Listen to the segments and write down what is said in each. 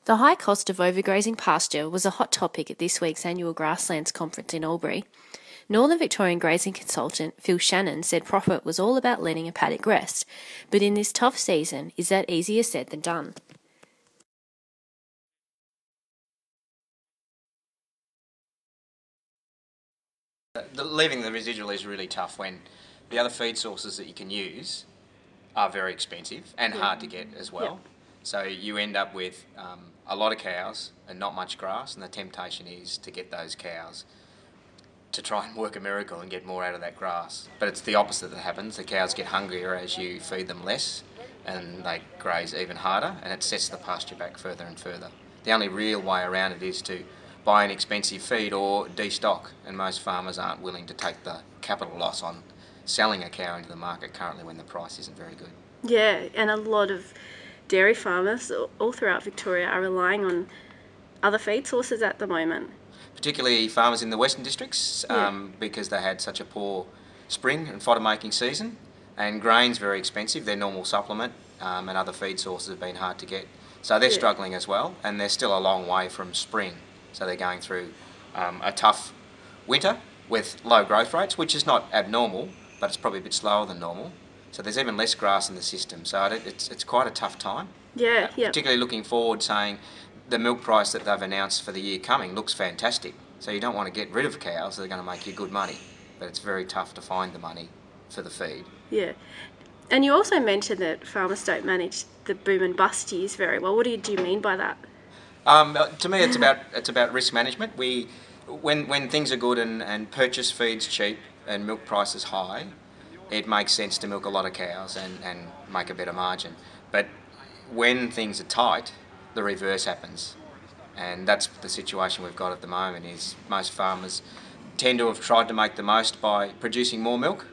The high cost of overgrazing pasture was a hot topic at this week's annual Grasslands conference in Albury. Northern Victorian grazing consultant Phil Shannon said profit was all about letting a paddock rest, but in this tough season, is that easier said than done? Leaving the residual is really tough when the other feed sources that you can use are very expensive and hard to get as well. So you end up with a lot of cows and not much grass, and the temptation is to get those cows to try and work a miracle and get more out of that grass. But it's the opposite that happens. The cows get hungrier as you feed them less, and they graze even harder, and it sets the pasture back further and further. The only real way around it is to buy an expensive feed or destock, and most farmers aren't willing to take the capital loss on selling a cow into the market currently when the price isn't very good. Yeah, and a lot of dairy farmers all throughout Victoria are relying on other feed sources at the moment. Particularly farmers in the western districts, because they had such a poor spring and fodder making season, and grain's very expensive, their normal supplement, and other feed sources have been hard to get. So they're struggling as well, and they're still a long way from spring. So they're going through a tough winter with low growth rates, which is not abnormal, but it's probably a bit slower than normal. So there's even less grass in the system, so it's quite a tough time. Particularly looking forward, saying the milk price that they've announced for the year coming looks fantastic. So you don't want to get rid of cows, they're going to make you good money, but it's very tough to find the money for the feed. Yeah, and you also mentioned that farmers don't manage the boom and bust years very well. What do you mean by that? To me, it's about risk management. When things are good and purchase feed's cheap and milk price is high, it makes sense to milk a lot of cows and make a better margin. But when things are tight, the reverse happens, and that's the situation we've got at the moment. Is most farmers tend to have tried to make the most by producing more milk,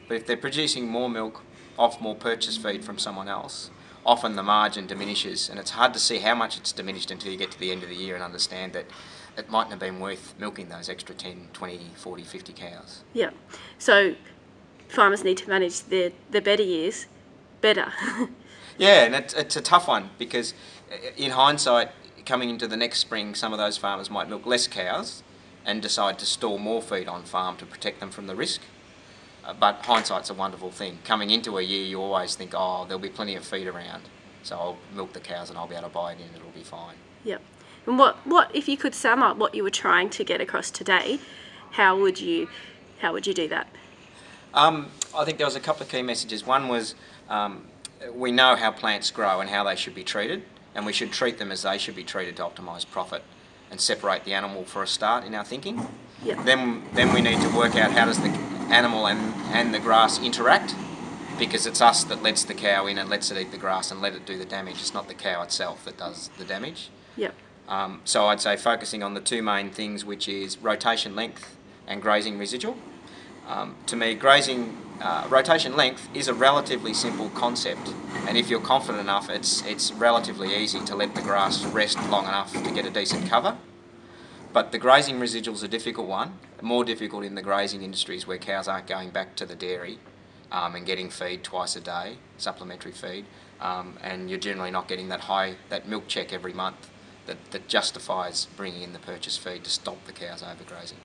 but if they're producing more milk off more purchase feed from someone else, often the margin diminishes, and it's hard to see how much it's diminished until you get to the end of the year and understand that it mightn't have been worth milking those extra 10, 20, 40, 50 cows. Yeah, so farmers need to manage the better years better. Yeah, and it's a tough one, because in hindsight, coming into the next spring, some of those farmers might milk less cows and decide to store more feed on farm to protect them from the risk. But hindsight's a wonderful thing. Coming into a year, you always think, oh, there'll be plenty of feed around, so I'll milk the cows and I'll be able to buy it in, it'll be fine. Yep. And what if you could sum up what you were trying to get across today, how would you do that? I think there was a couple of key messages. One was we know how plants grow and how they should be treated, and we should treat them as they should be treated to optimise profit and separate the animal for a start in our thinking. Yep. Then we need to work out how does the animal and the grass interact, because it's us that lets the cow in and lets it eat the grass and let it do the damage. It's not the cow itself that does the damage. Yep. So I'd say focusing on the two main things, which is rotation length and grazing residual. To me, rotation length is a relatively simple concept, and if you're confident enough, it's relatively easy to let the grass rest long enough to get a decent cover. But the grazing residual is a difficult one, more difficult in the grazing industries where cows aren't going back to the dairy and getting feed twice a day, supplementary feed, and you're generally not getting that milk check every month that justifies bringing in the purchase feed to stop the cows overgrazing.